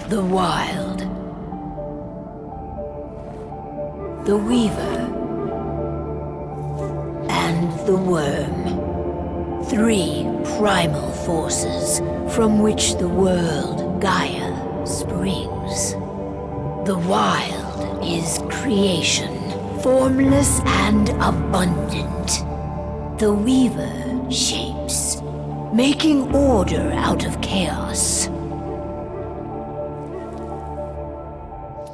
The Wild. The Weaver. And the Worm. 3 primal forces from which the world, Gaia, springs. The Wild is creation, formless and abundant. The Weaver shapes, making order out of chaos.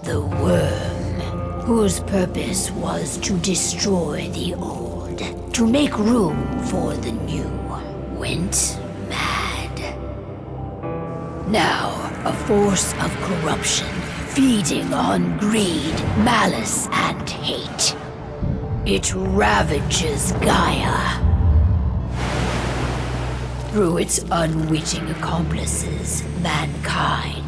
The Worm, whose purpose was to destroy the old, to make room for the new, went mad. Now, a force of corruption, feeding on greed, malice, and hate. It ravages Gaia. Through its unwitting accomplices, mankind.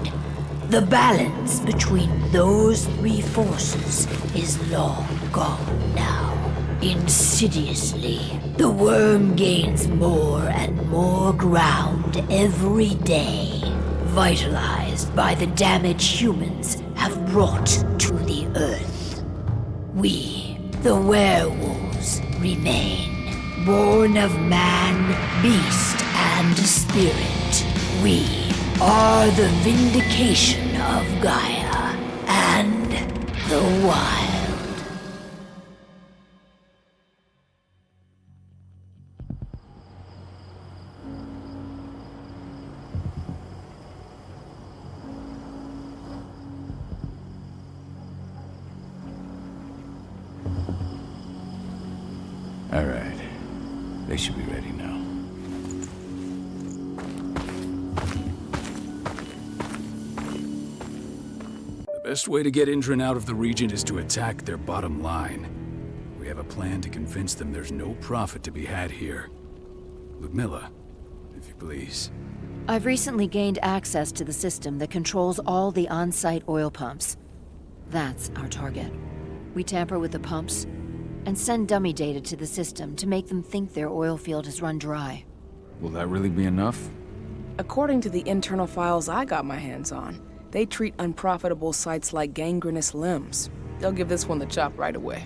The balance between those 3 forces is long gone now. Insidiously, the Worm gains more and more ground every day, vitalized by the damage humans have brought to the Earth. We, the werewolves, remain, born of man, beast, and spirit. We are the vindication of Gaia and the Wild. All right. They should be ready now. The best way to get Indran out of the region is to attack their bottom line. We have a plan to convince them there's no profit to be had here. Ludmilla, if you please. I've recently gained access to the system that controls all the on-site oil pumps. That's our target. We tamper with the pumps and send dummy data to the system to make them think their oil field has run dry. Will that really be enough? According to the internal files I got my hands on, they treat unprofitable sites like gangrenous limbs. They'll give this one the chop right away.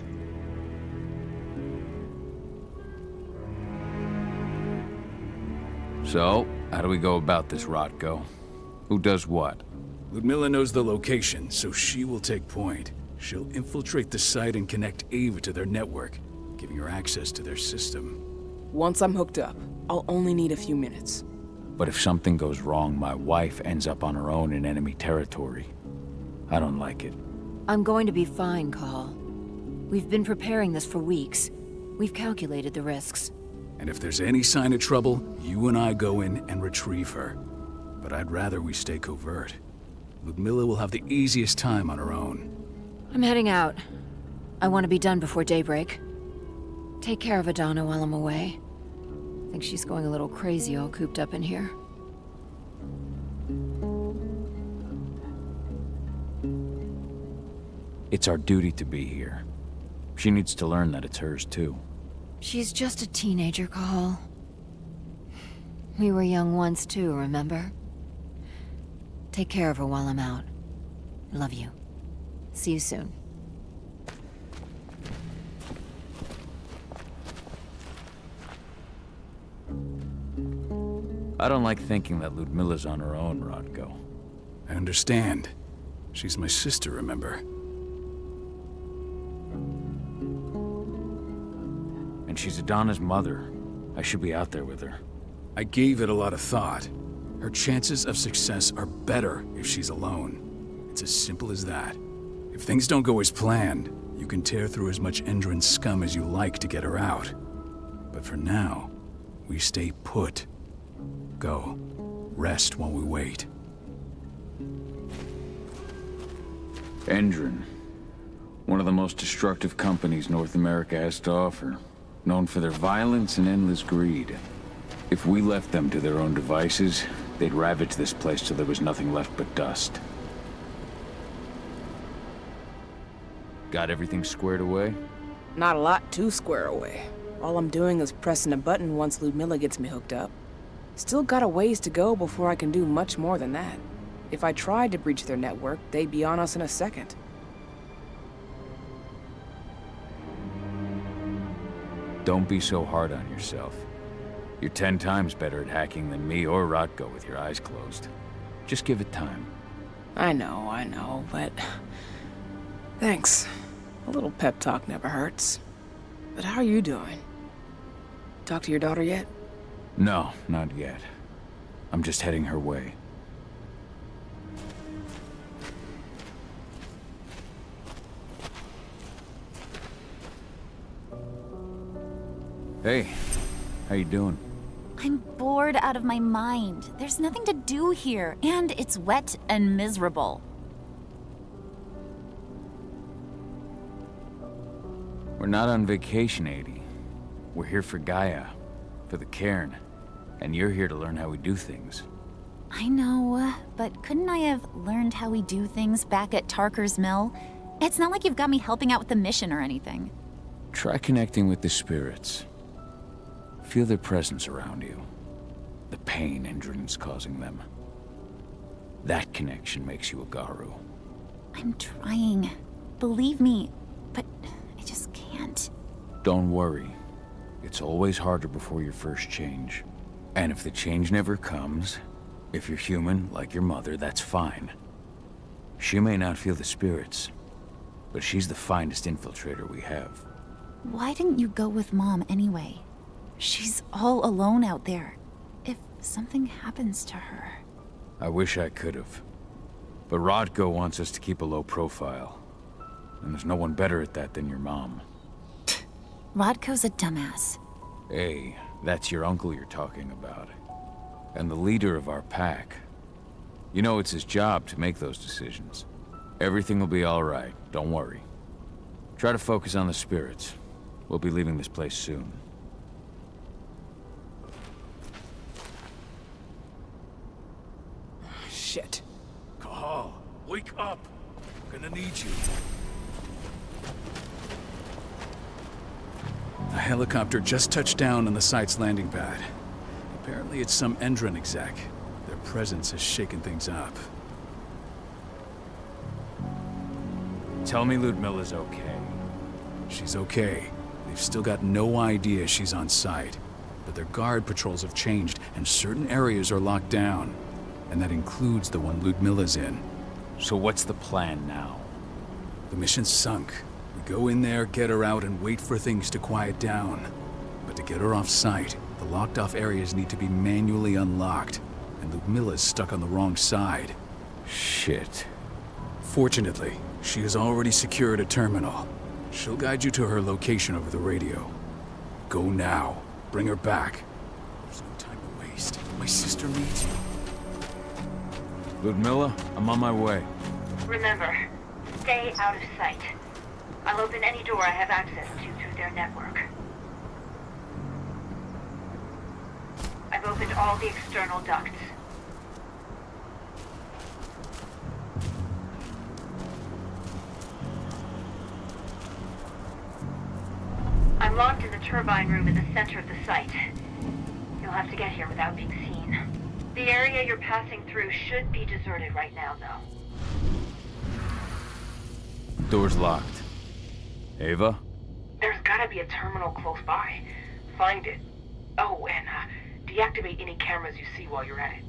So, how do we go about this, Rotko? Who does what? Ludmilla knows the location, so she will take point. She'll infiltrate the site and connect Ava to their network, giving her access to their system. Once I'm hooked up, I'll only need a few minutes. But if something goes wrong, my wife ends up on her own in enemy territory. I don't like it. I'm going to be fine, Call. We've been preparing this for weeks. We've calculated the risks. And if there's any sign of trouble, you and I go in and retrieve her. But I'd rather we stay covert. Ludmilla will have the easiest time on her own. I'm heading out. I want to be done before daybreak. Take care of Adana while I'm away. I think she's going a little crazy all cooped up in here. It's our duty to be here. She needs to learn that it's hers too. She's just a teenager, Call. We were young once too, remember? Take care of her while I'm out. I love you. See you soon. I don't like thinking that Ludmilla's on her own, Rotko. I understand. She's my sister, remember? And she's Adana's mother. I should be out there with her. I gave it a lot of thought. Her chances of success are better if she's alone. It's as simple as that. If things don't go as planned, you can tear through as much Endron scum as you like to get her out. But for now, we stay put. Go. Rest while we wait. Endron. One of the most destructive companies North America has to offer. Known for their violence and endless greed. If we left them to their own devices, they'd ravage this place till there was nothing left but dust. Got everything squared away? Not a lot to square away. All I'm doing is pressing a button once Ludmilla gets me hooked up. Still got a ways to go before I can do much more than that. If I tried to breach their network, they'd be on us in a second. Don't be so hard on yourself. You're 10 times better at hacking than me or Rotko with your eyes closed. Just give it time. I know, but... Thanks. A little pep talk never hurts. But how are you doing? Talk to your daughter yet? No, not yet. I'm just heading her way. Hey, how you doing? I'm bored out of my mind. There's nothing to do here, and it's wet and miserable. We're not on vacation, Adie. We're here for Gaia, for the cairn, and you're here to learn how we do things. I know, but couldn't I have learned how we do things back at Tarker's Mill? It's not like you've got me helping out with the mission or anything. Try connecting with the spirits. Feel their presence around you. The pain Endron's causing them. That connection makes you a Garu. I'm trying. Believe me, but I just can't. Don't worry. It's always harder before your first change. And if the change never comes, if you're human, like your mother, that's fine. She may not feel the spirits, but she's the finest infiltrator we have. Why didn't you go with Mom anyway? She's all alone out there. If something happens to her... I wish I could have. But Rodko wants us to keep a low profile. And there's no one better at that than your mom. Rodko's a dumbass. Hey, that's your uncle you're talking about. And the leader of our pack. You know it's his job to make those decisions. Everything will be all right, don't worry. Try to focus on the spirits. We'll be leaving this place soon. Shit. Cahal, wake up! I'm gonna need you. A helicopter just touched down on the site's landing pad. Apparently it's some Endron exec. Their presence has shaken things up. Tell me Ludmilla's okay. She's okay. They've still got no idea she's on site. But their guard patrols have changed, and certain areas are locked down. And that includes the one Ludmilla's in. So what's the plan now? The mission's sunk. We go in there, get her out, and wait for things to quiet down. But to get her off site, the locked-off areas need to be manually unlocked. And Ludmilla's stuck on the wrong side. Shit. Fortunately, she has already secured a terminal. She'll guide you to her location over the radio. Go now. Bring her back. There's no time to waste. My sister needs you. Ludmilla, I'm on my way. Remember, stay out of sight. I'll open any door I have access to through their network. I've opened all the external ducts. I'm locked in the turbine room in the center of the site. You'll have to get here without being seen. The area you're passing through should be deserted right now, though. Door's locked. Ava? There's gotta be a terminal close by. Find it. Oh, and deactivate any cameras you see while you're at it.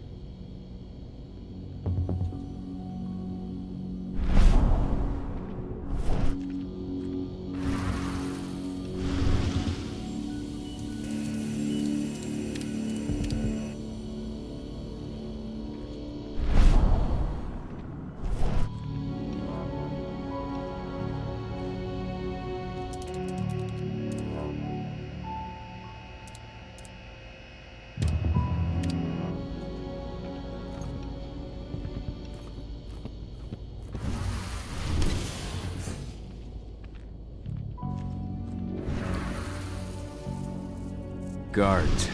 Guards.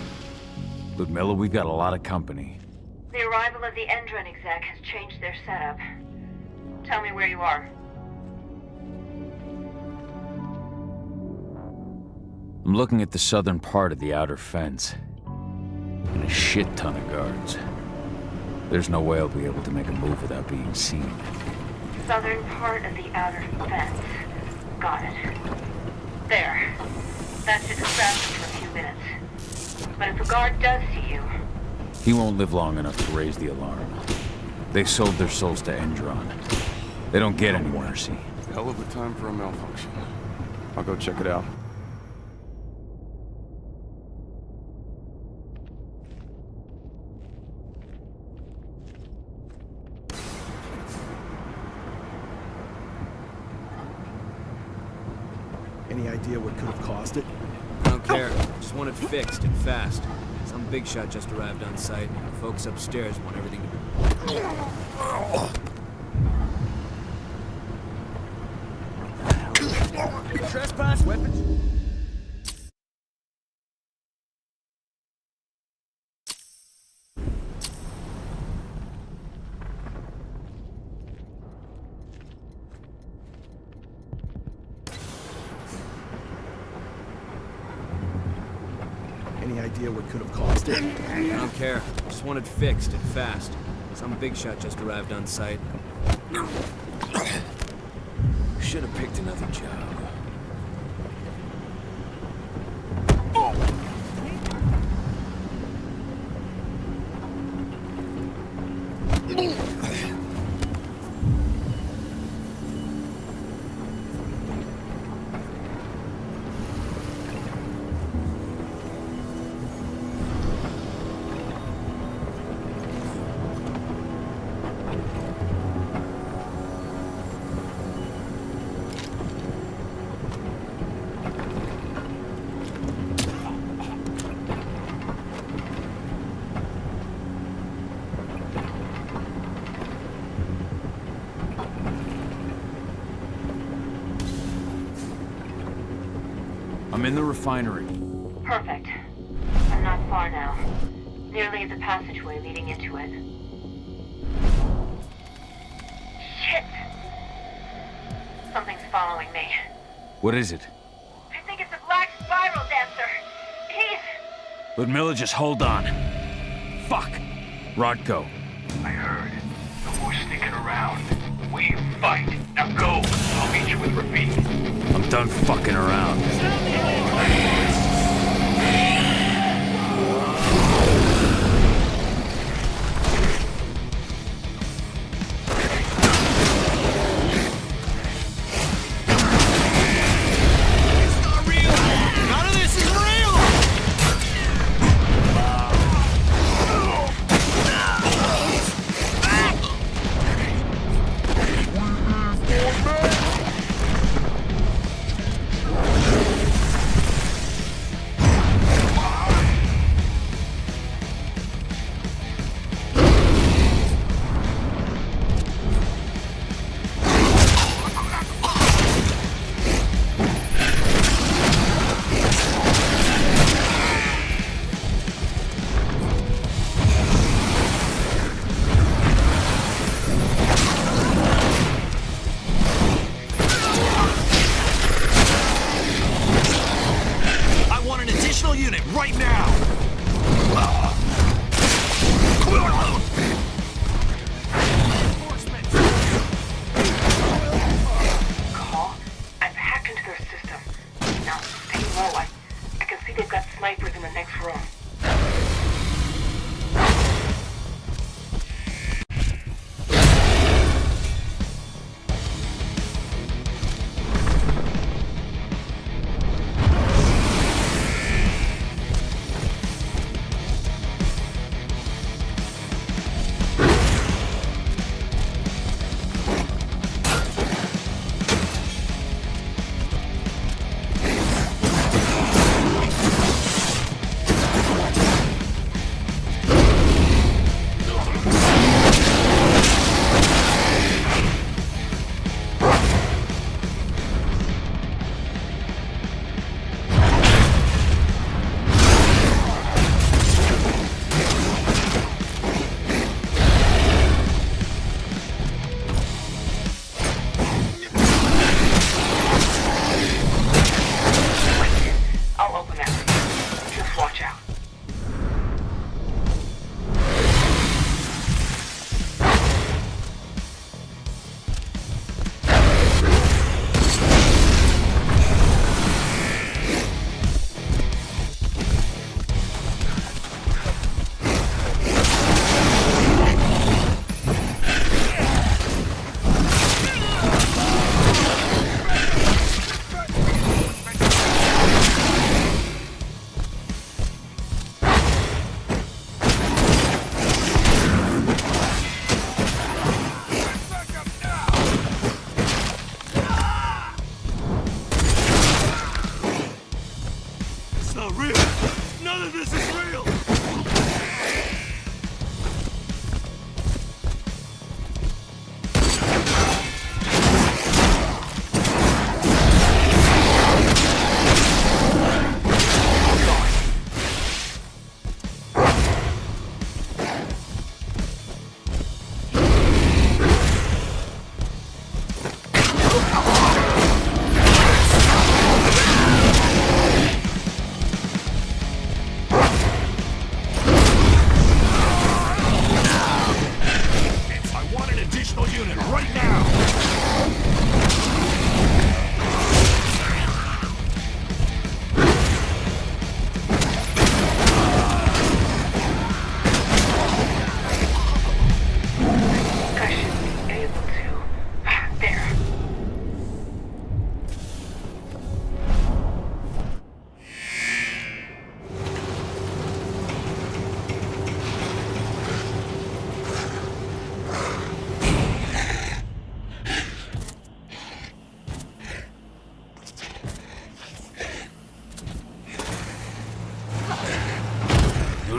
Ludmilla, we've got a lot of company. The arrival of the Endron exec has changed their setup. Tell me where you are. I'm looking at the southern part of the outer fence. And a shit ton of guards. There's no way I'll be able to make a move without being seen. Southern part of the outer fence. Got it. There. That should distract him for a few minutes. But if a guard does see you... He won't live long enough to raise the alarm. They sold their souls to Endron. They don't get any mercy. Hell of a time for a malfunction. I'll go check it out. Any idea what could have caused it? I don't care. Just want it fixed and fast. Some big shot just arrived on site. Folks upstairs want everything to be... Trespass weapons? Any idea what could have caused it? I don't care. Just want it fixed and fast. Some big shot just arrived on site. Should have picked another job. I'm in the refinery. Perfect. I'm not far now. Nearly at the passageway leading into it. Shit! Something's following me. What is it? I think it's a black spiral dancer. He's... Ludmilla, just hold on. Fuck! Rodko. I heard. No more sneaking around. We fight. Now go. I'll meet you with Rafik. I'm done fucking around. not real! None of this is real!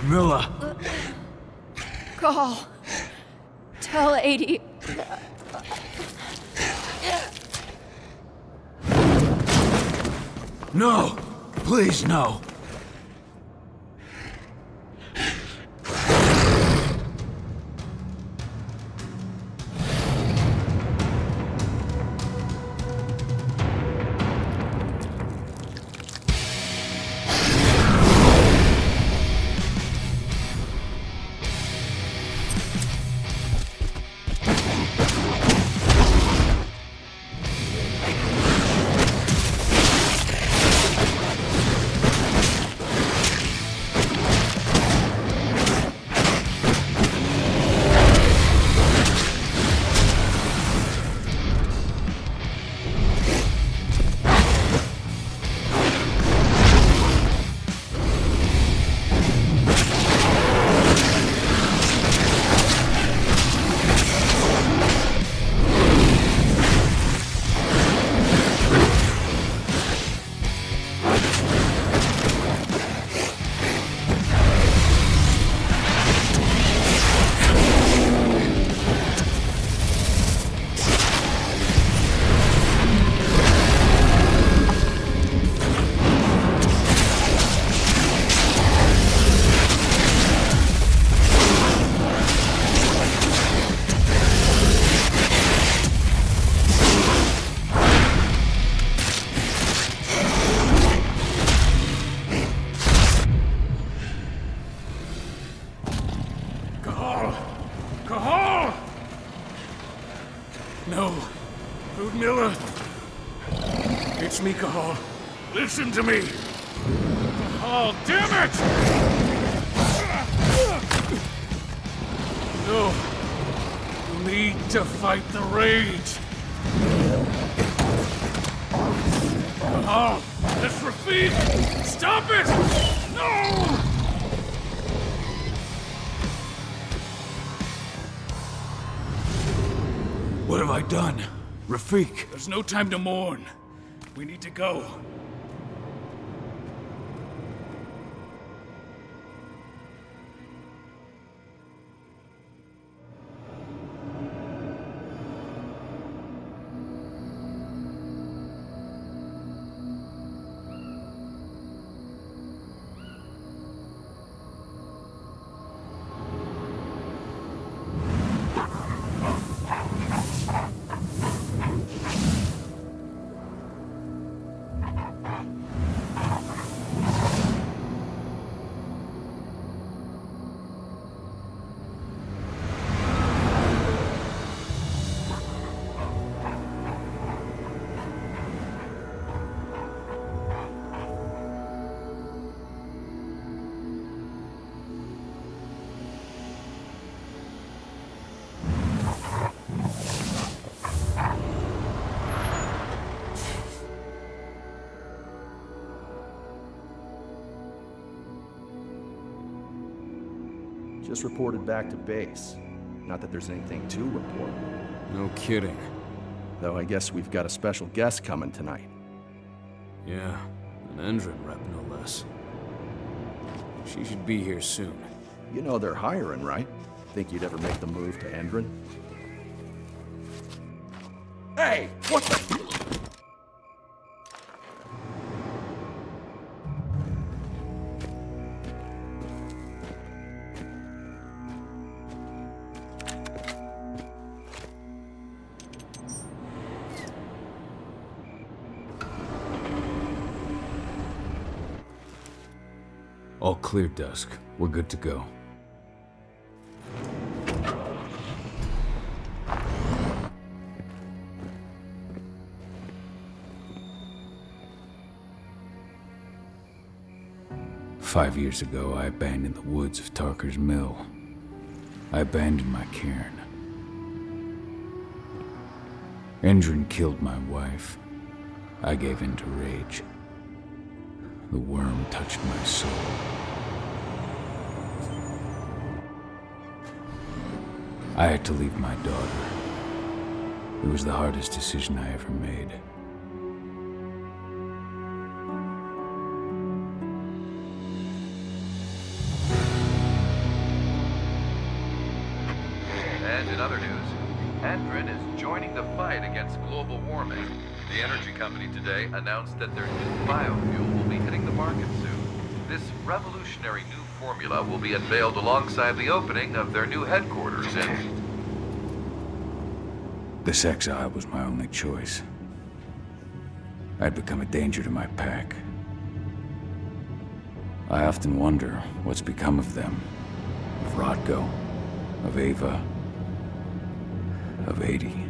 Milla. Call. Tell 80. No! Please, no! No. Ludmilla. It's me, Cahal. Listen to me. Cahal, damn it! No. You need to fight the rage. Cahal, that's Rafik! Stop it! No! What have I done? Rafik! There's no time to mourn. We need to go. Just reported back to base. Not that there's anything to report. No kidding. Though I guess we've got a special guest coming tonight. Yeah, an Endron rep no less. She should be here soon. You know they're hiring, right? Think you'd ever make the move to Endron? Hey! What the... All clear, Dusk. We're good to go. "5 years ago, I abandoned the woods of Tarker's Mill. I abandoned my cairn. Endron killed my wife. I gave in to rage. The worm touched my soul. I had to leave my daughter. It was the hardest decision I ever made. And in other news, Endron is joining the fight against global warming. The energy company today announced that their new biofuel will be hitting the market soon. This revolutionary new formula will be unveiled alongside the opening of their new headquarters in... This exile was my only choice. I'd become a danger to my pack. I often wonder what's become of them. Of Rodko, of Ava, of 80.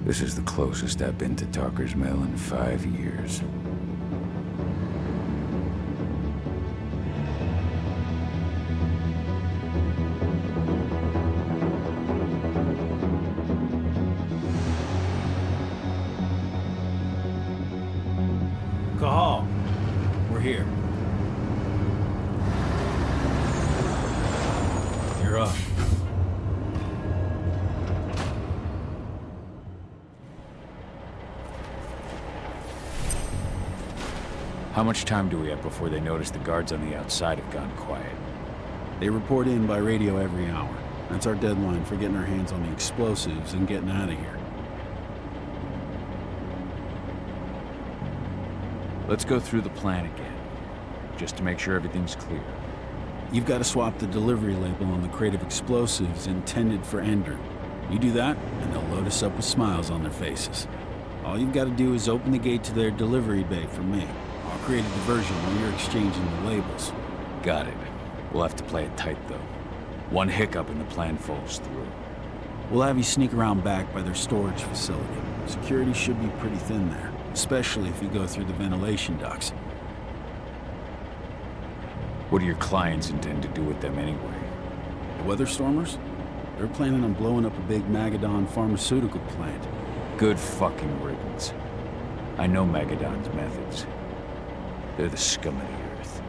This is the closest I've been to Tarker's Mill in 5 years. Cahal, we're here. You're up. How much time do we have before they notice the guards on the outside have gone quiet? They report in by radio every hour. That's our deadline for getting our hands on the explosives and getting out of here. Let's go through the plan again, just to make sure everything's clear. You've got to swap the delivery label on the crate of explosives intended for Endron. You do that, and they'll load us up with smiles on their faces. All you've got to do is open the gate to their delivery bay for me. I'll create a diversion while you're exchanging the labels. Got it. We'll have to play it tight, though. One hiccup and the plan falls through. We'll have you sneak around back by their storage facility. Security should be pretty thin there, especially if you go through the ventilation ducts. What do your clients intend to do with them anyway? The Weatherstormers? They're planning on blowing up a big Magadon pharmaceutical plant. Good fucking riddance. I know Magadon's methods. They're the scum of the earth.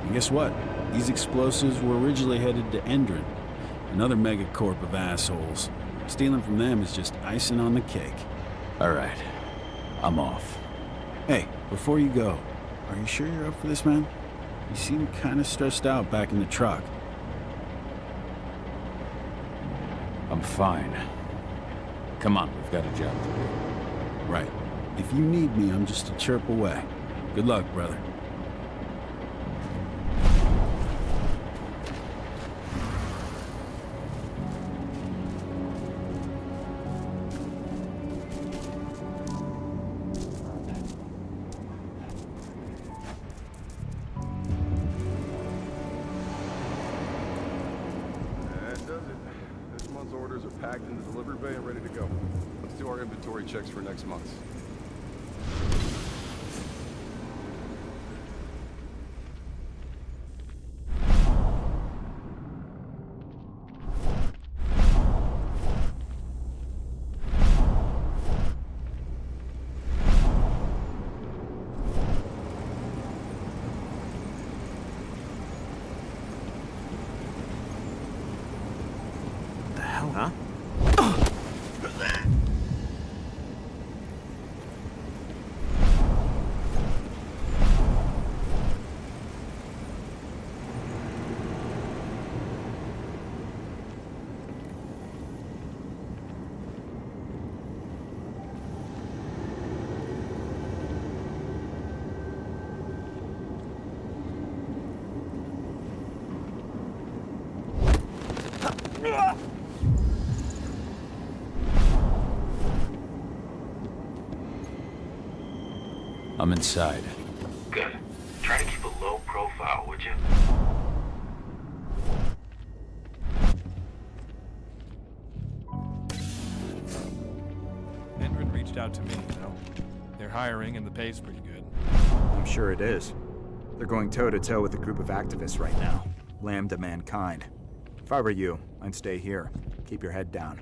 And guess what? These explosives were originally headed to Endron, another megacorp of assholes. Stealing from them is just icing on the cake. All right. I'm off. Hey, before you go, are you sure you're up for this, man? You seem kind of stressed out back in the truck. I'm fine. Come on, we've got a job to do. Right. If you need me, I'm just a chirp away. Good luck, brother. Packed in the delivery bay and ready to go. Let's do our inventory checks for next month. I'm inside. Good. Try to keep a low profile, would you? Hendren reached out to me, you know. They're hiring and the pay's pretty good. I'm sure it is. They're going toe-to-toe with a group of activists right now. Lambda mankind. If I were you, I'd stay here. Keep your head down.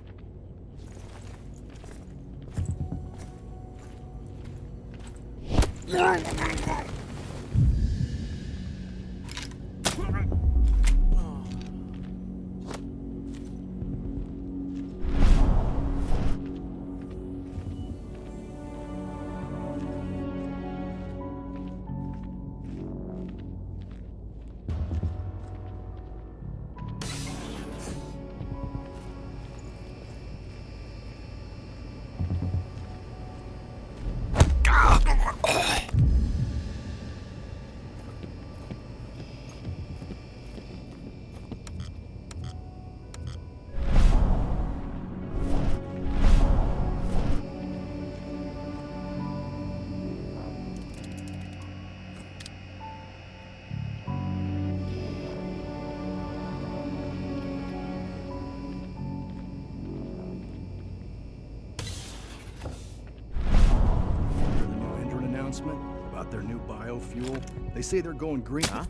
About their new biofuel. They say they're going green. Huh?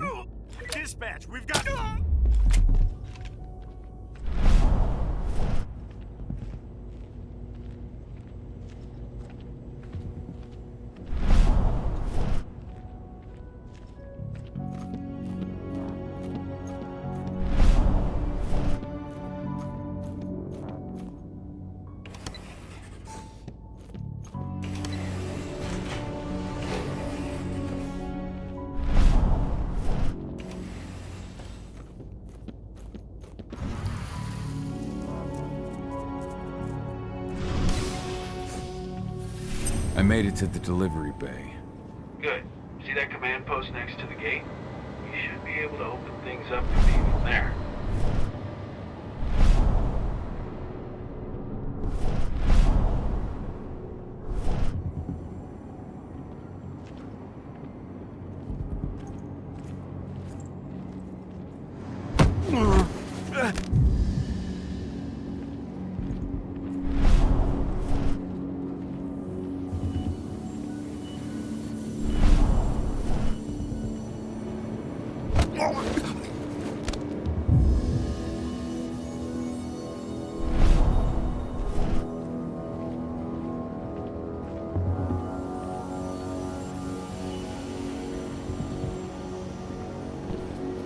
Dispatch, we've got... I made it to the delivery bay. Good. See that command post next to the gate? You should be able to open things up for me from there.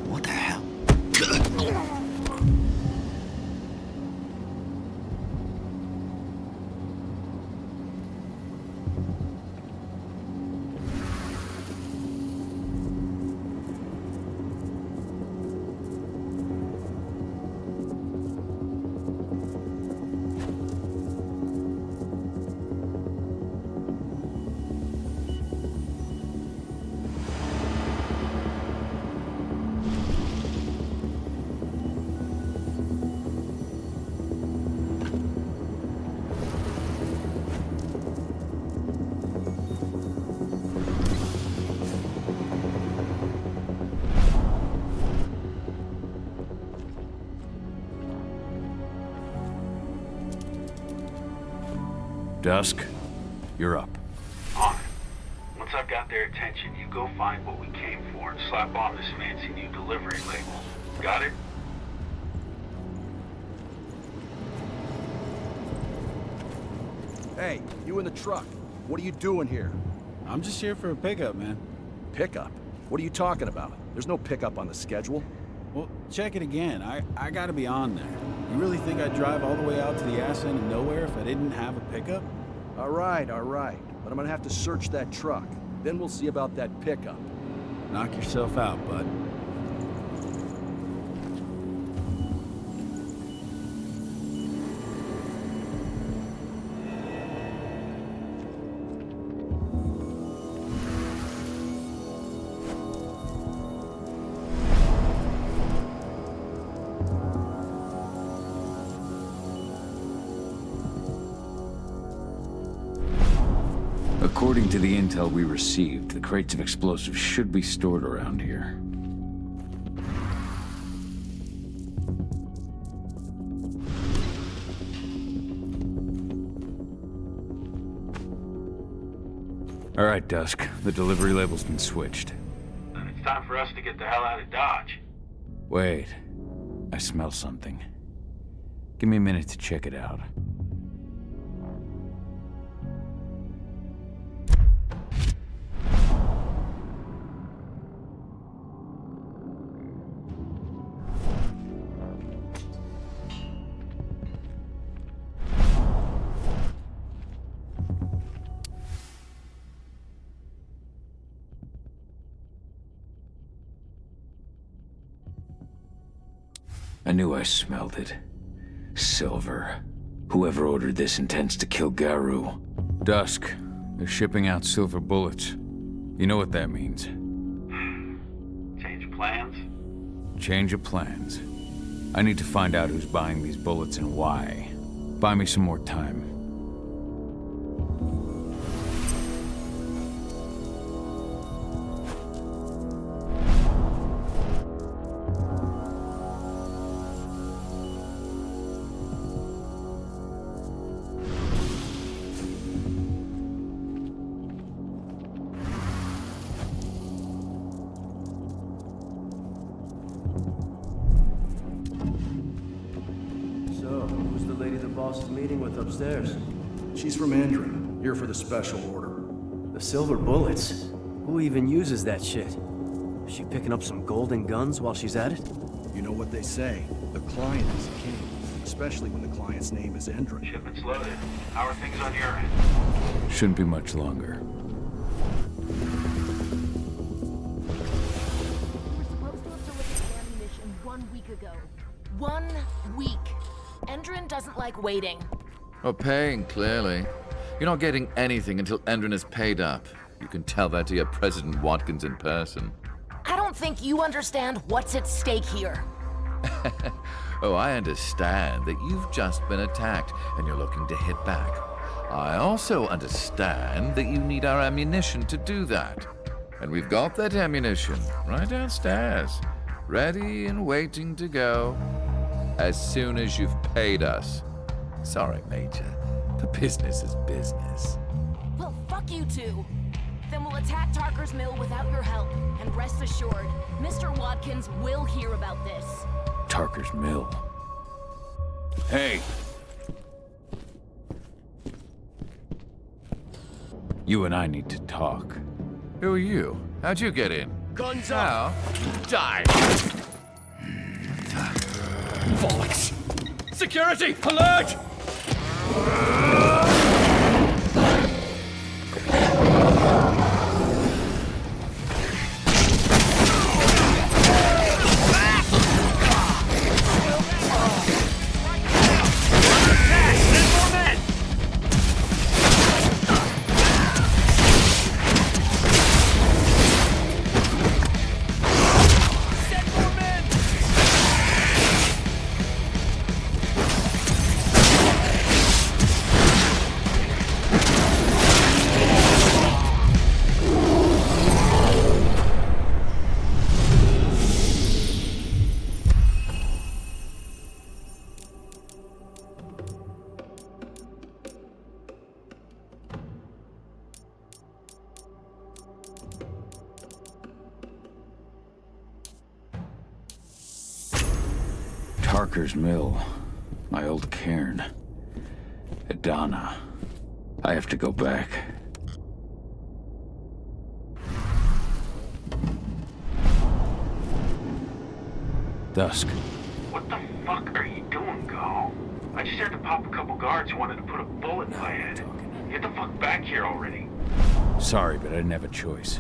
What the hell? Dusk, you're up. On it. Once I've got their attention, you go find what we came for and slap on this fancy new delivery label. Got it? Hey, you in the truck. What are you doing here? I'm just here for a pickup, man. Pickup? What are you talking about? There's no pickup on the schedule. Well, check it again. I gotta be on there. You really think I'd drive all the way out to the ass end of nowhere if I didn't have a pickup? All right. But I'm gonna have to search that truck. Then we'll see about that pickup. Knock yourself out, bud. According to the intel we received, the crates of explosives should be stored around here. All right, Dusk. The delivery label's been switched. Then it's time for us to get the hell out of Dodge. Wait. I smell something. Give me a minute to check it out. I knew I smelled it. Silver. Whoever ordered this intends to kill Garou. Dusk. They're shipping out silver bullets. You know what that means. Change of plans? Change of plans. I need to find out who's buying these bullets and why. Buy me some more time. Meeting with upstairs. She's from Andrin, here for the special order. The silver bullets? Who even uses that shit? Is she picking up some golden guns while she's at it? You know what they say, the client is king, especially when the client's name is Andrin. Shipment's loaded. How are things on your end? Shouldn't be much longer. We were supposed to have delivered the ammunition 1 week ago. 1 week! Endrin doesn't like waiting. Or paying, clearly. You're not getting anything until Endrin is paid up. You can tell that to your President Watkins in person. I don't think you understand what's at stake here. Oh, I understand that you've just been attacked and you're looking to hit back. I also understand that you need our ammunition to do that. And we've got that ammunition right downstairs, ready and waiting to go. As soon as you've paid us. Sorry, Major, but business is business. Well, fuck you two. Then we'll attack Tarker's Mill without your help. And rest assured, Mr. Watkins will hear about this. Tarker's Mill. Hey! You and I need to talk. Who are you? How'd you get in? Guns up! Now, die! Bollocks! Security! Alert! Tarker's Mill. My old cairn. Adana. I have to go back. Dusk. What the fuck are you doing, Go? I just had to pop a couple guards who wanted to put a bullet in my head. Get the fuck back here already. Sorry, but I didn't have a choice.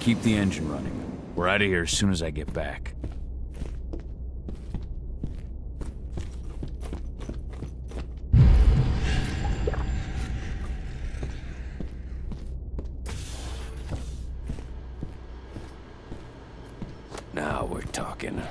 Keep the engine running. We're out of here as soon as I get back. Now we're talking.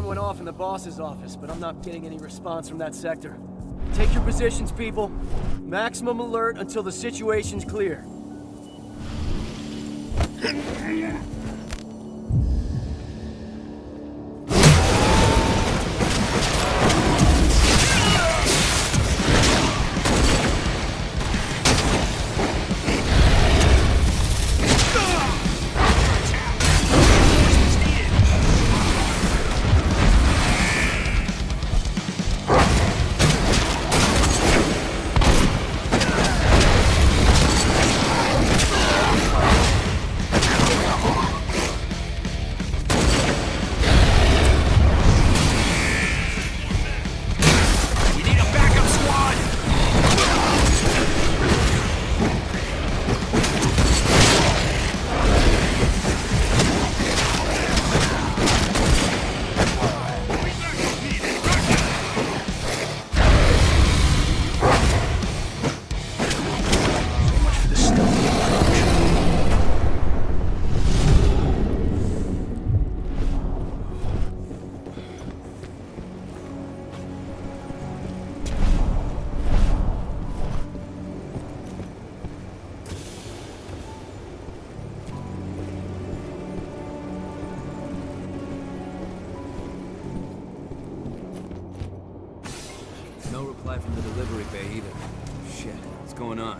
alarm went off in the boss's office, but I'm not getting any response from that sector. Take your positions, people. Maximum alert until the situation's clear. No reply from the delivery bay either. Shit, what's going on?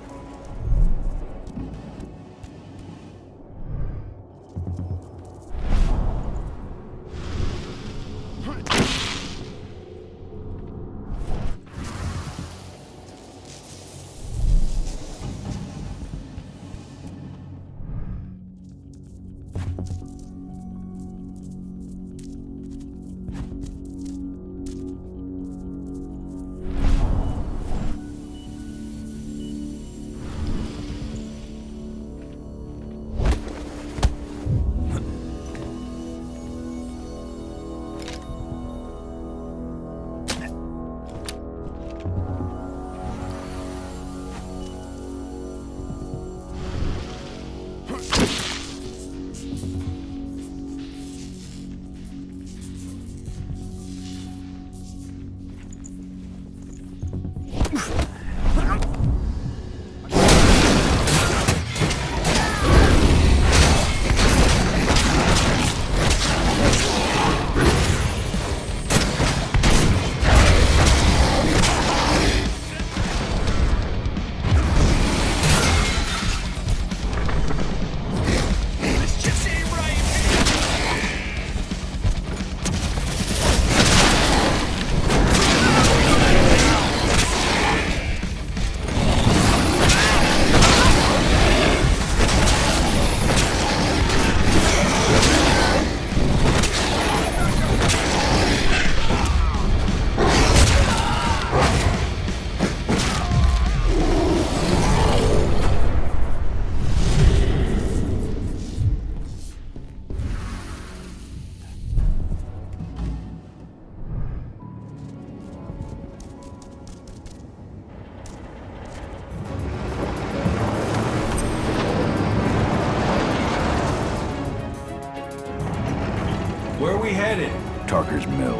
Where are we headed? Tarker's Mill.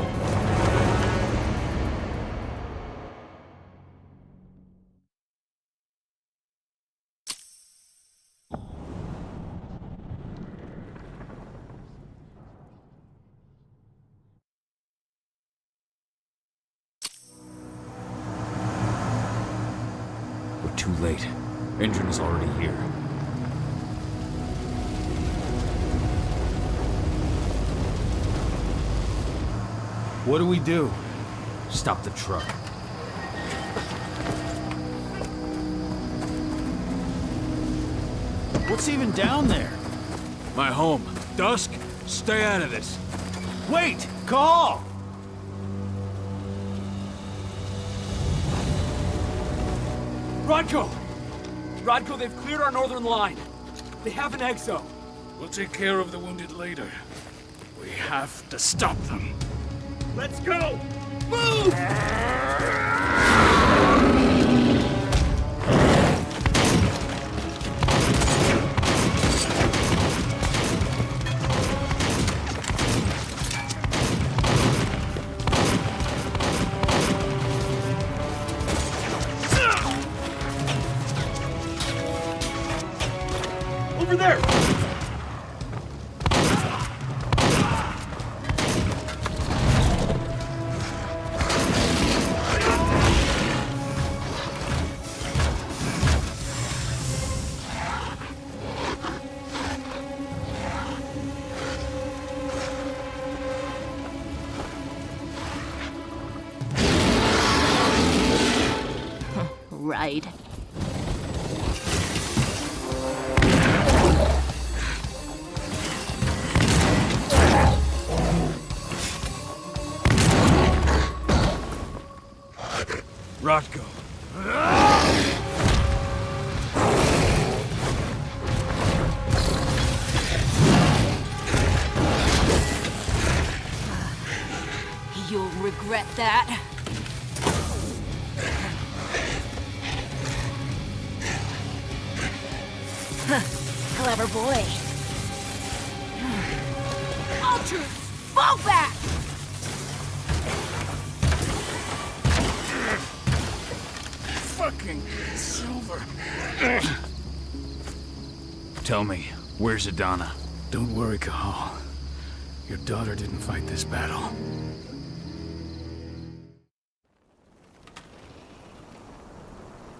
We're too late. Engine is already here. What do we do? Stop the truck. What's even down there? My home. Dusk, stay out of this. Wait! Call! Rodko! Rodko, they've cleared our northern line. They have an exo. We'll take care of the wounded later. We have to stop them. Let's go! Move! Over there! Right. Rotko. You'll regret that. Clever boy. Ultra, fall back! Fucking Silver. Tell me, where's Adana? Don't worry, Cahal. Your daughter didn't fight this battle.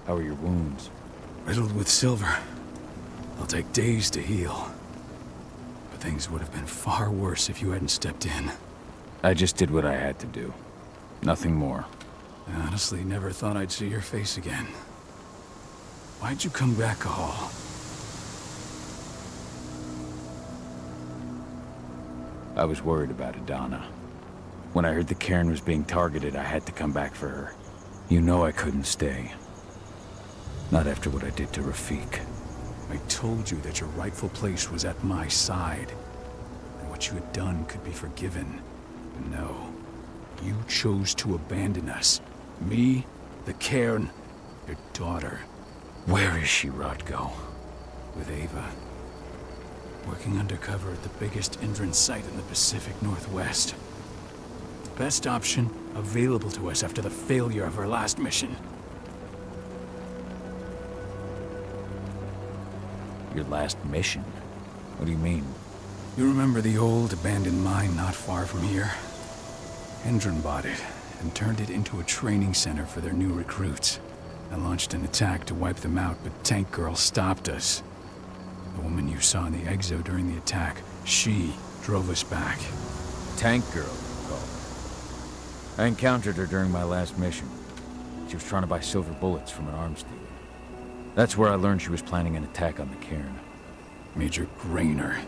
How are your wounds? Riddled with silver. They'll take days to heal. But things would have been far worse if you hadn't stepped in. I just did what I had to do. Nothing more. I honestly never thought I'd see your face again. Why'd you come back, Cahal? I was worried about Adana. When I heard the cairn was being targeted, I had to come back for her. You know I couldn't stay. Not after what I did to Rafik. I told you that your rightful place was at my side. And what you had done could be forgiven. But no. You chose to abandon us. Me, the cairn, your daughter. Where is she, Rotko? With Ava. Working undercover at the biggest Indran site in the Pacific Northwest. The best option available to us after the failure of our last mission. Your last mission? What do you mean? You remember the old abandoned mine not far from here? Indran bought it and turned it into a training center for their new recruits. I launched an attack to wipe them out, but Tank Girl stopped us. The woman you saw in the exo during the attack, she drove us back. Tank Girl, you call her. I encountered her during my last mission. She was trying to buy silver bullets from an arms dealer. That's where I learned she was planning an attack on the cairn. Major Grainer.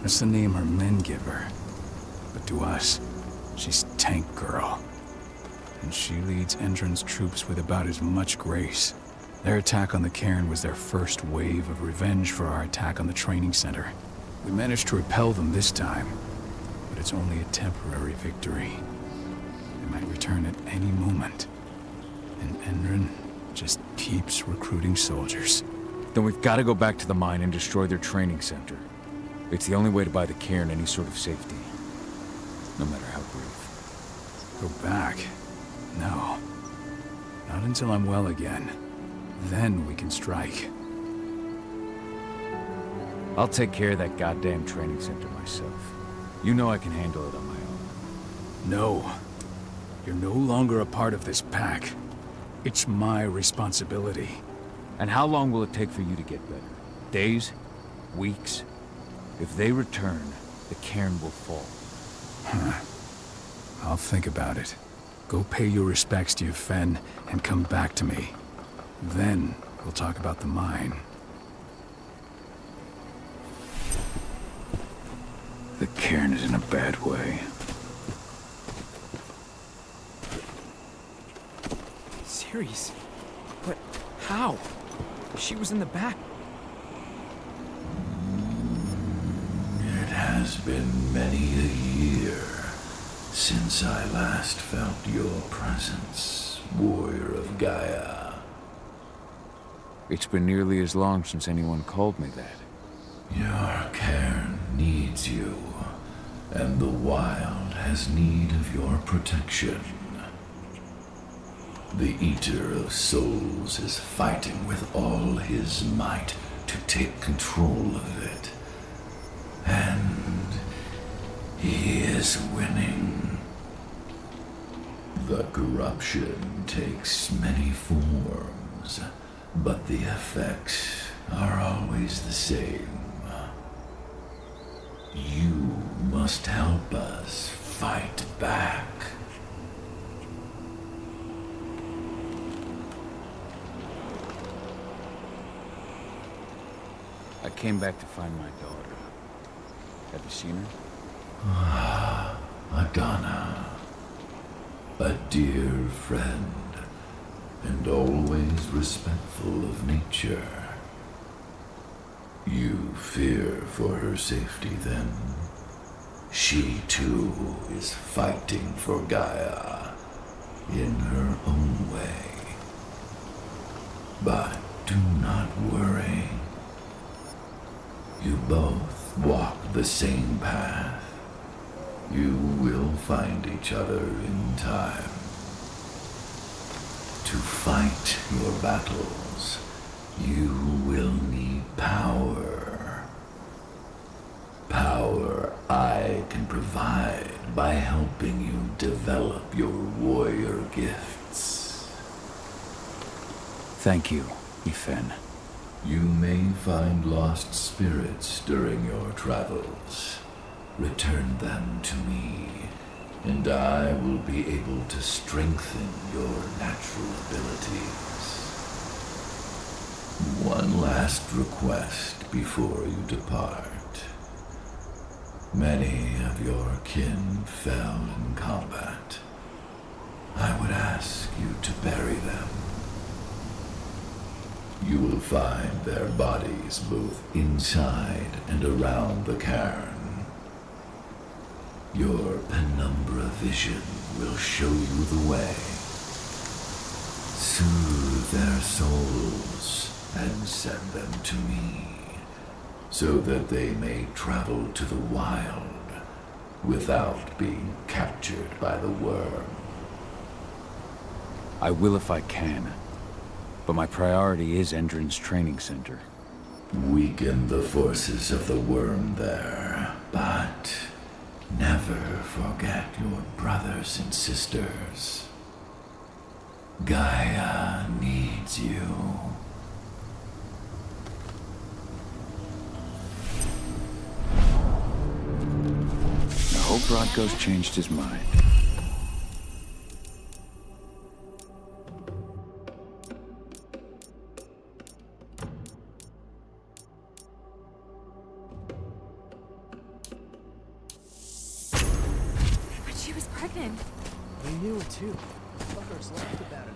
That's the name her men give her. But to us, she's Tank Girl. And she leads Endron's troops with about as much grace. Their attack on the cairn was their first wave of revenge for our attack on the training center. We managed to repel them this time, but it's only a temporary victory. They might return at any moment. And Endron just keeps recruiting soldiers. Then we've got to go back to the mine and destroy their training center. It's the only way to buy the cairn any sort of safety. No matter how brief. Go back? No. Not until I'm well again. Then we can strike. I'll take care of that goddamn training center myself. You know I can handle it on my own. No. You're no longer a part of this pack. It's my responsibility. And how long will it take for you to get better? Days? Weeks? If they return, the cairn will fall. Huh. I'll think about it. Go pay your respects to your Fen and come back to me. Then we'll talk about the mine. The cairn is in a bad way. Serious? But how? She was in the back. It has been many a year since I last felt your presence, warrior of Gaia. It's been nearly as long since anyone called me that. Your cairn needs you, and the wild has need of your protection. The Eater of Souls is fighting with all his might to take control of it. And he is winning. The corruption takes many forms, but the effects are always the same. You must help us fight back. I came back to find my daughter. Have you seen her? Adana. A dear friend, and always respectful of nature. You fear for her safety, then? She, too, is fighting for Gaia, in her own way. But do not worry. You both walk the same path. You will find each other in time. To fight your battles, you will need power. Power I can provide by helping you develop your warrior gifts. Thank you, Ethan. You may find lost spirits during your travels. Return them to me, and I will be able to strengthen your natural abilities. One last request before you depart. Many of your kin fell in combat. I would ask you to bury them. You will find their bodies both inside and around the cairn. Your penumbra vision will show you the way. Soothe their souls and send them to me, so that they may travel to the wild without being captured by the worm. I will if I can, but my priority is Endron's training center. Weaken the forces of the worm there, but never forget your brothers and sisters. Gaia needs you. I hope Rodko's changed his mind. But she was pregnant. They knew it too. Fuckers laughed about it.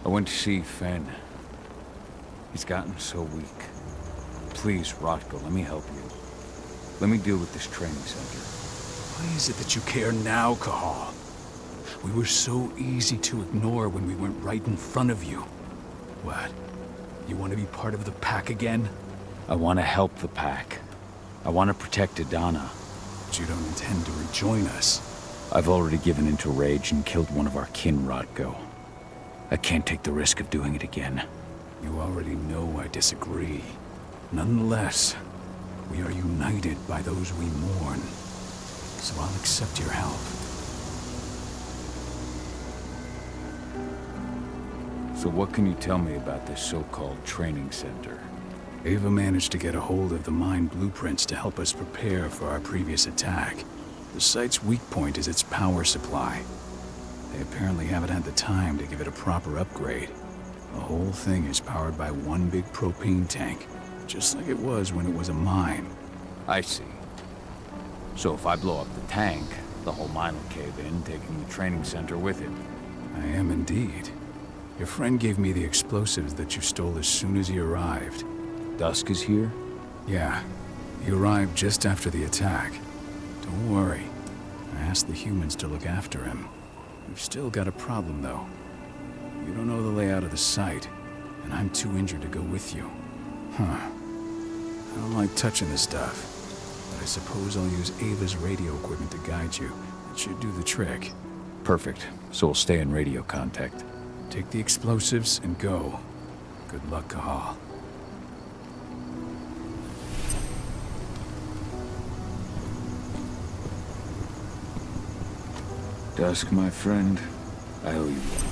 I went to see Fen. He's gotten so weak. Please, Rodko, let me help you. Let me deal with this training center. Why is it that you care now, Cahal? We were so easy to ignore when we went right in front of you. What? You want to be part of the pack again? I want to help the pack. I want to protect Adana. But you don't intend to rejoin us. I've already given into rage and killed one of our kin, Rodko. I can't take the risk of doing it again. You already know I disagree. Nonetheless, we are united by those we mourn. So I'll accept your help. So what can you tell me about this so-called training center? Ava managed to get a hold of the mine blueprints to help us prepare for our previous attack. The site's weak point is its power supply. They apparently haven't had the time to give it a proper upgrade. The whole thing is powered by one big propane tank, just like it was when it was a mine. I see. So if I blow up the tank, the whole mine will cave in, taking the training center with it. I am indeed. Your friend gave me the explosives that you stole as soon as he arrived. Dusk is here? Yeah. He arrived just after the attack. Don't worry. I asked the humans to look after him. We've still got a problem, though. You don't know the layout of the site, and I'm too injured to go with you. Huh. I don't like like touching the stuff. But I suppose I'll use Ava's radio equipment to guide you. It should do the trick. Perfect. So we'll stay in radio contact. Take the explosives and go. Good luck, Cahal. Dusk, my friend, I owe you one.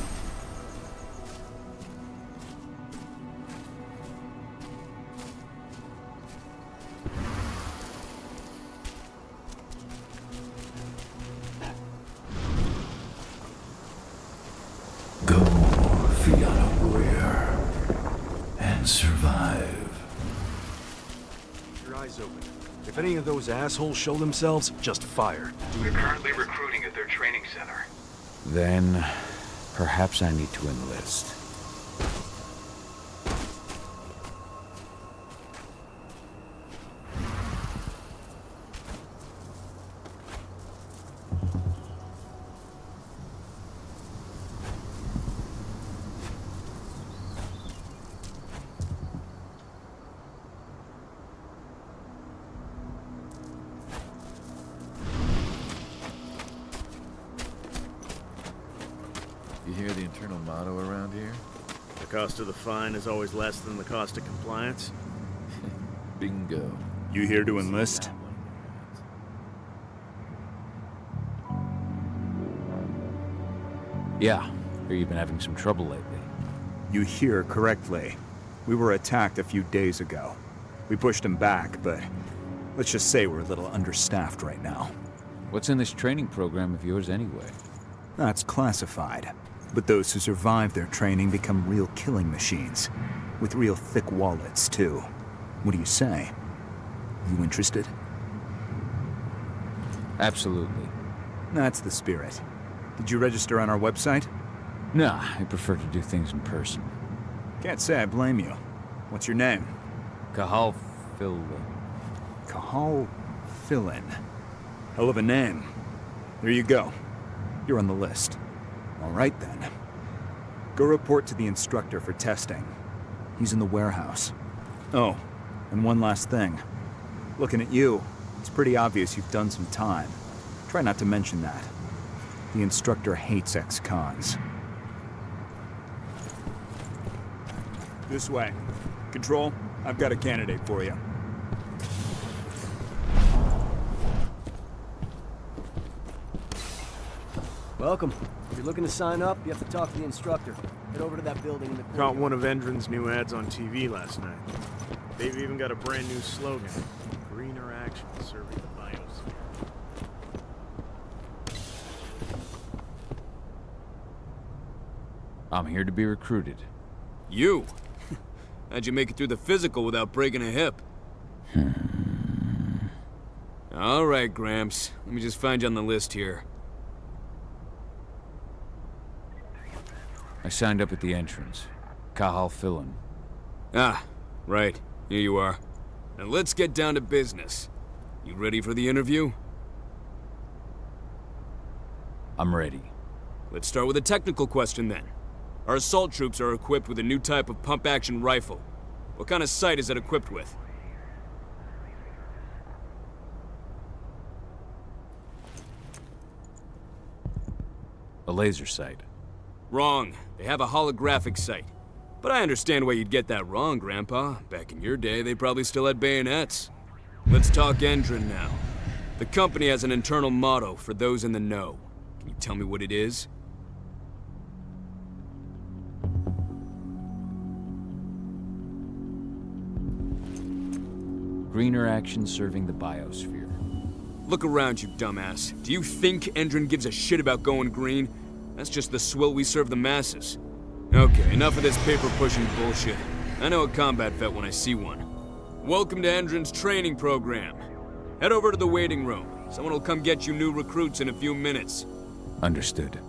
Go, Fianna warrior, and survive. Your eyes open. If any of those assholes show themselves, just fire. We're currently recruiting at their training center. Then, perhaps I need to enlist. You hear the internal motto around here? The cost of the fine is always less than the cost of compliance. Bingo. You here to enlist? Yeah. Hear you've been having some trouble lately. You hear correctly. We were attacked a few days ago. We pushed them back, but let's just say we're a little understaffed right now. What's in this training program of yours anyway? That's classified. But those who survive their training become real killing machines. With real thick wallets, too. What do you say? You interested? Absolutely. That's the spirit. Did you register on our website? Nah, I prefer to do things in person. Can't say I blame you. What's your name? Cahal Phil. Cahal Philin. Hell of a name. There you go. You're on the list. All right, then. Go report to the instructor for testing. He's in the warehouse. Oh, and one last thing. Looking at you, it's pretty obvious you've done some time. Try not to mention that. The instructor hates ex-cons. This way. Control, I've got a candidate for you. Welcome. If you're looking to sign up, you have to talk to the instructor. Head over to that building in the corner. Caught one of Endron's new ads on TV last night. They've even got a brand new slogan. Greener action serving the biosphere. I'm here to be recruited. You? How'd you make it through the physical without breaking a hip? All right, Gramps. Let me just find you on the list here. I signed up at the entrance. Cahal Philin. Ah, right. Here you are. Now let's get down to business. You ready for the interview? I'm ready. Let's start with a technical question then. Our assault troops are equipped with a new type of pump-action rifle. What kind of sight is it equipped with? A laser sight. Wrong. They have a holographic sight. But I understand why you'd get that wrong, Grandpa. Back in your day, they probably still had bayonets. Let's talk Endron now. The company has an internal motto for those in the know. Can you tell me what it is? Greener action serving the biosphere. Look around you, dumbass. Do you think Endron gives a shit about going green? That's just the swill we serve the masses. Okay, enough of this paper-pushing bullshit. I know a combat vet when I see one. Welcome to Endron's training program. Head over to the waiting room. Someone will come get you new recruits in a few minutes. Understood.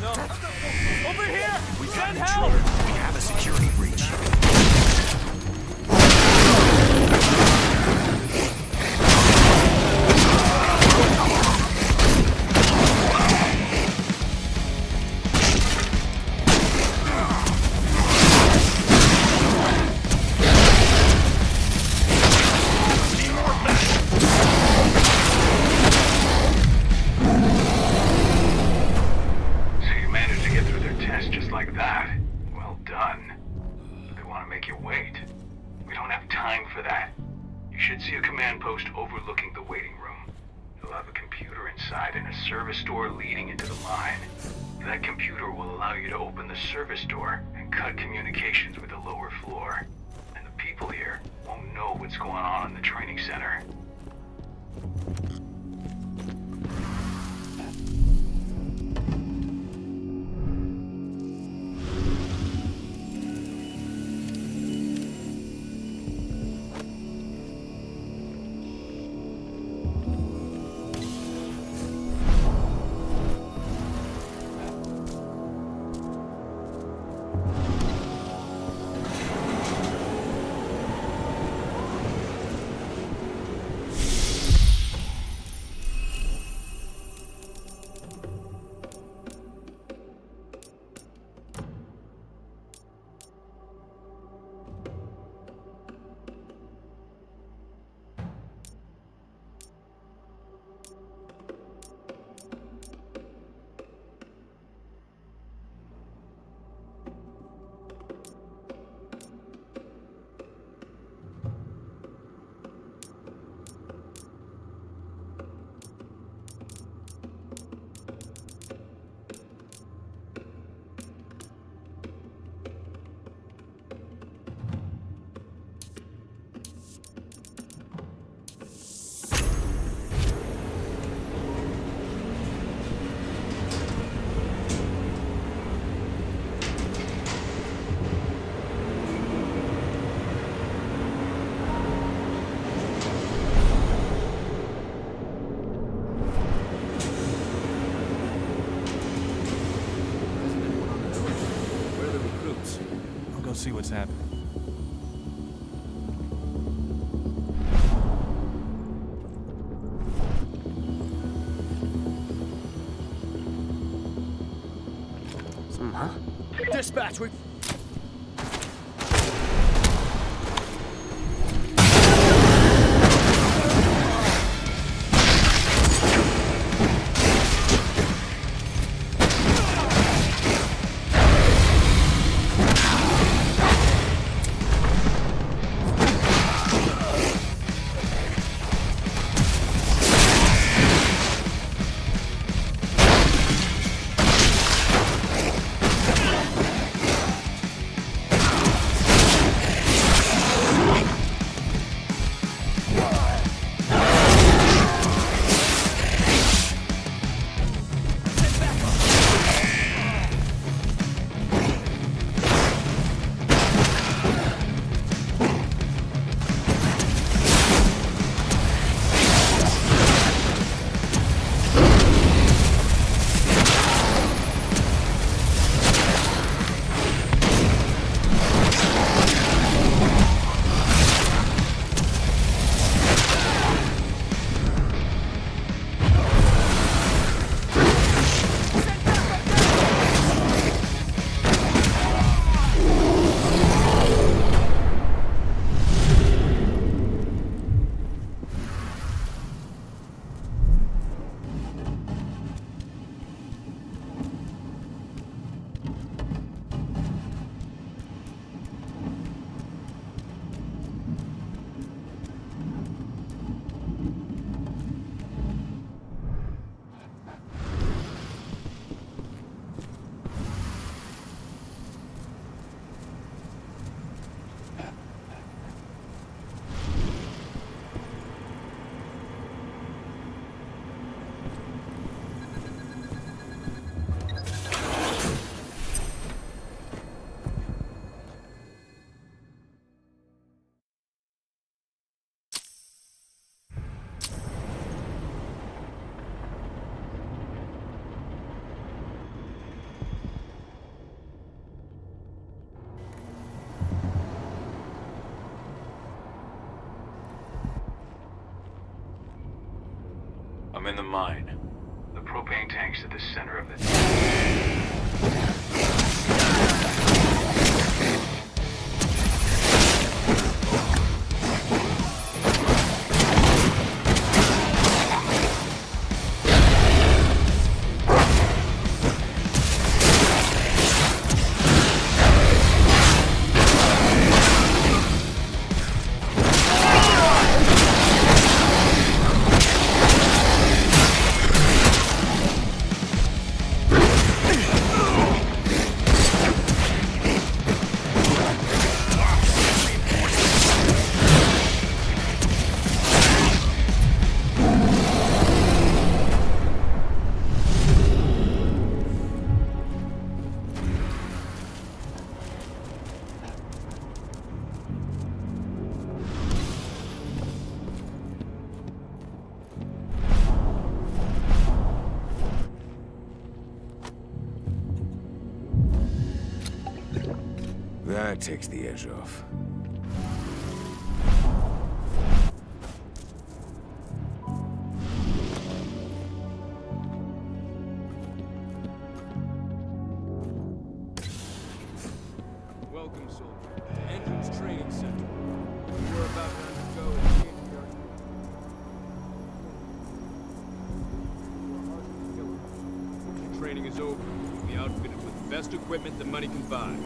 Over here! We got Send an help! intruder. We have a security breach. Overlooking the waiting room. You'll have a computer inside and a service door leading into the line. That computer will allow you to open the service door and cut communications with the lower floor. And the people here won't know what's going on in the training center. See what's happening. Huh? Dispatch, we... I'm in the mine. The propane tank's at the center of the... That takes the edge off. Welcome, soldier. Engine's training center. We're about to undergo a state-of-the-art Once your training is over, you'll be outfitted with the best equipment that money can buy.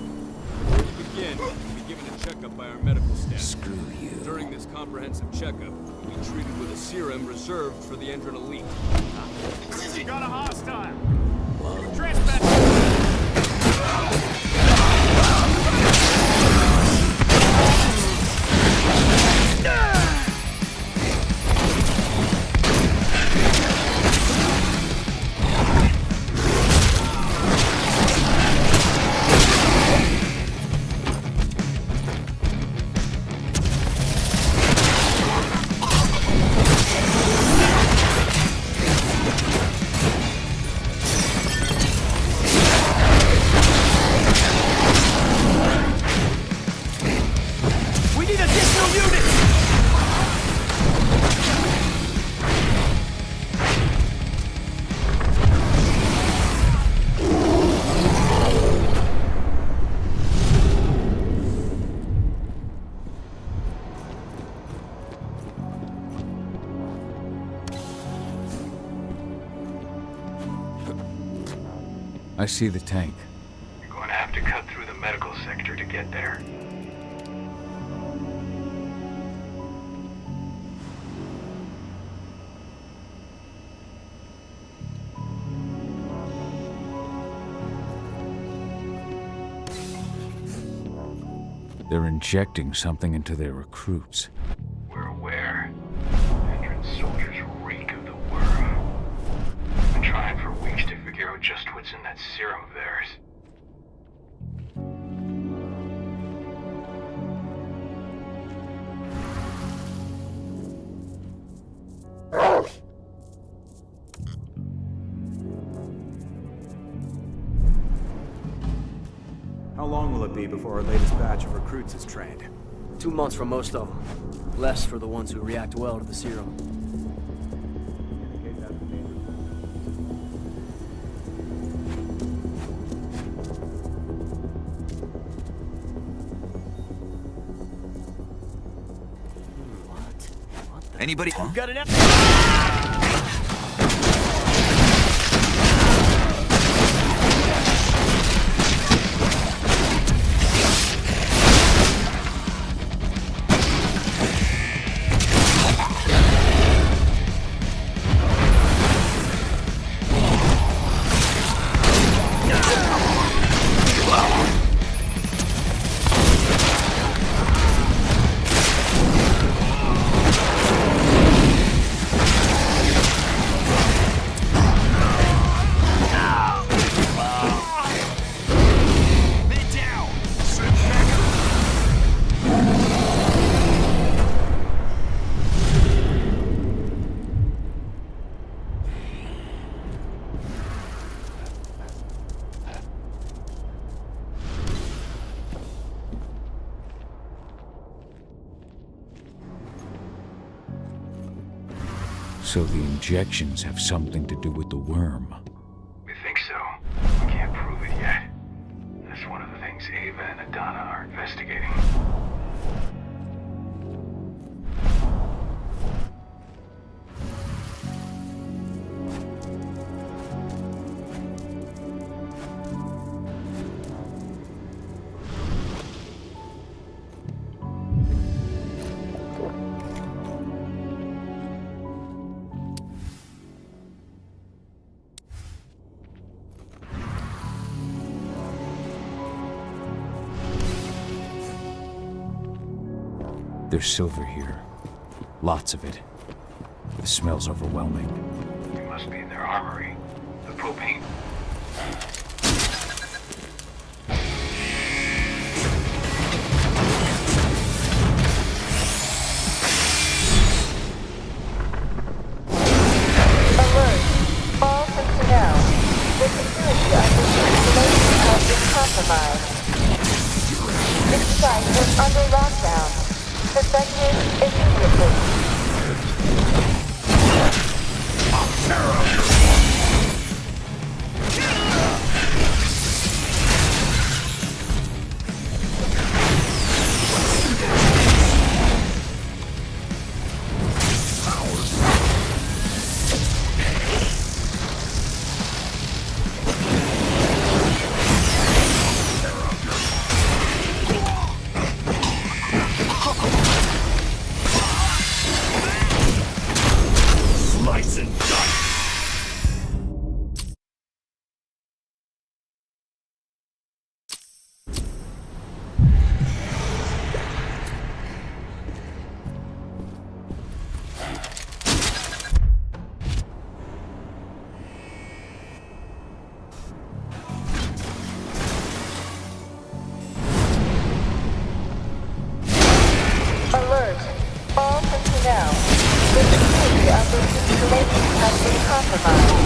Before you begin, you'll be given a checkup by our medical staff. Screw you. During this comprehensive checkup, you'll be treated with a serum reserved for the Endron elite. You got a hostile! Trespass! I see the tank. You're going to have to cut through the medical sector to get there. They're injecting something into their recruits. We're aware. Endron soldiers reek of the worm. We've been trying for weeks to figure out just what's in that serum of theirs. How long will it be before our latest batch of recruits is trained? 2 months for most of them. Less for the ones who react well to the serum. Anybody? Got an So the injections have something to do with the worm. We think so. We can't prove it yet. That's one of the things Ava and Adana are investigating. There's silver here. Lots of it. The smell's overwhelming. It must be in their armory. The propane. Alert! All personnel. The security of this installation has been compromised. This site is under lockdown. Effective immediately. Alert! All personnel. The security of this installation has been compromised.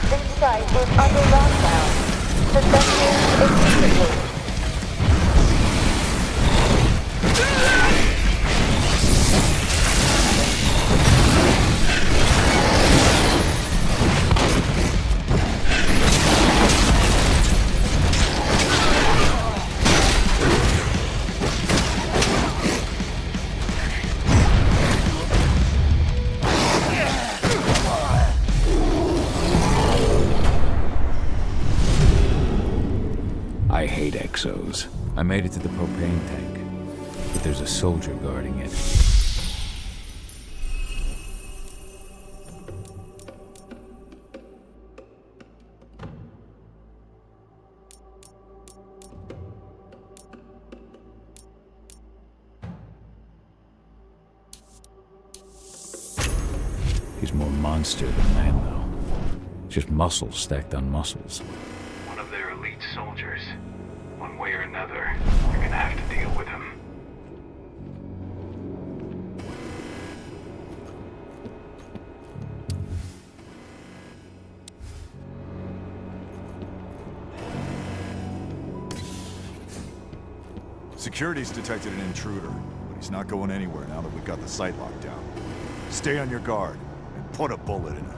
This site is under lockdown. Effective immediately. I hate exos. I made it to the propane tank, but there's a soldier guarding it. He's more monster than man, though. Just muscles stacked on muscles. One of their elite soldiers. One way or another, you're gonna have to deal with him. Security's detected an intruder, but he's not going anywhere now that we've got the site locked down. Stay on your guard, and put a bullet in him.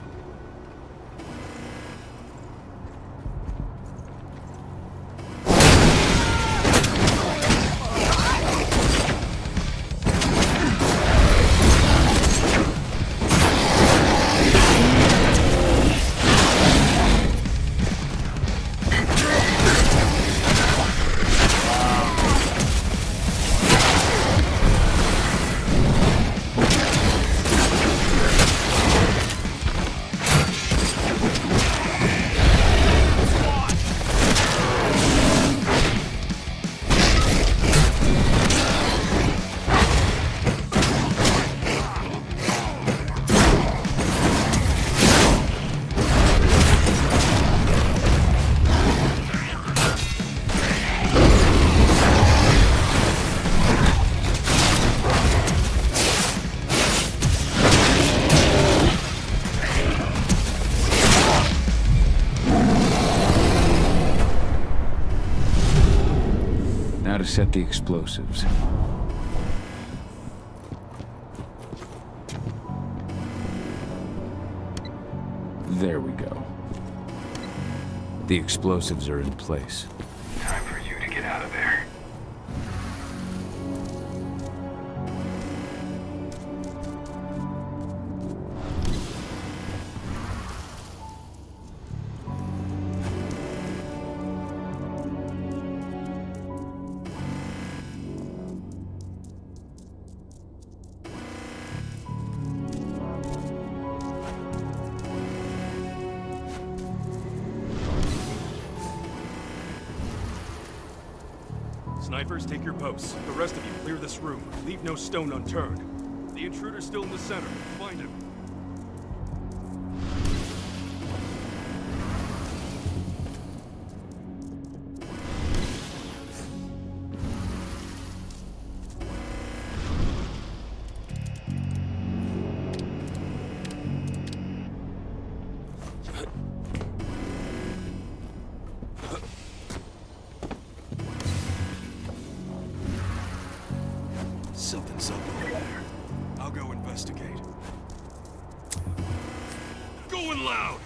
Now to set the explosives. There we go. The explosives are in place. Time for you to get out of there. Snipers, take your posts. The rest of you, clear this room. Leave no stone unturned. The intruder's still in the center. Find him. Something's up over there. I'll go investigate. Going loud!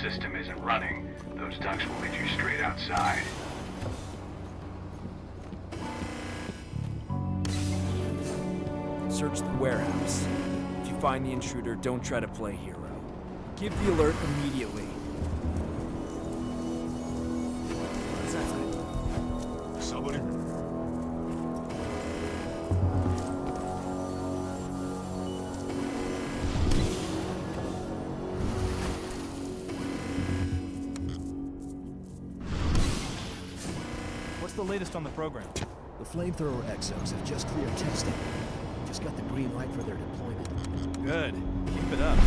System isn't running, those ducts will lead you straight outside. Search the warehouse. If you find the intruder, don't try to play hero. Give the alert immediately. Somebody. What's the latest on the program? The flamethrower exos have just cleared testing. Just got the green light for their deployment. Good. Keep it up.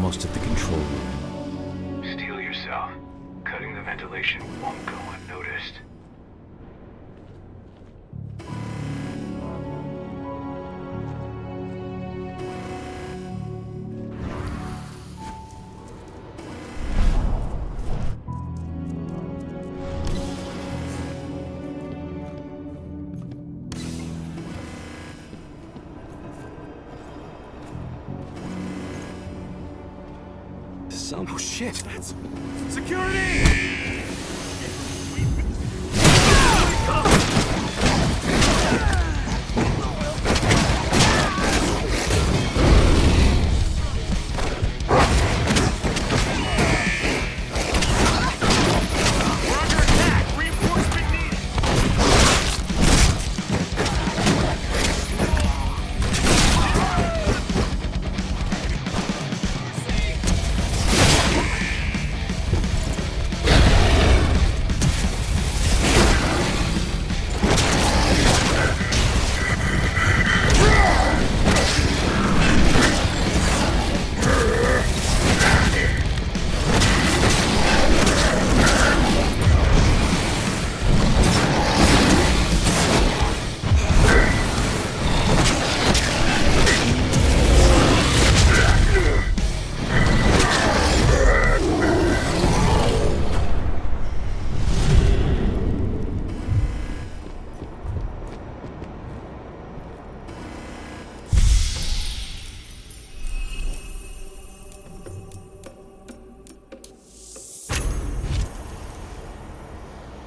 almost at the control room. Steel yourself. Cutting the ventilation won't go unnoticed. Oh shit! That's... Security!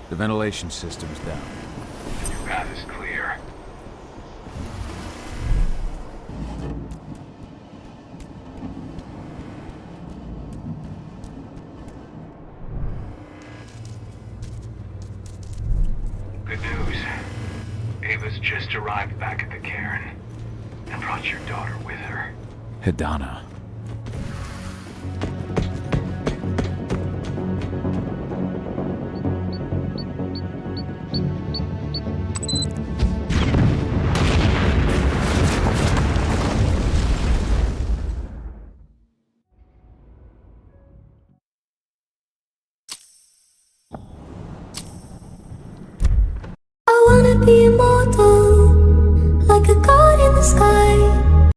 The ventilation system's down. Your path is clear. Good news. Ava's just arrived back at the cairn and brought your daughter with her. Hidana. I wanna be immortal, like a god in the sky.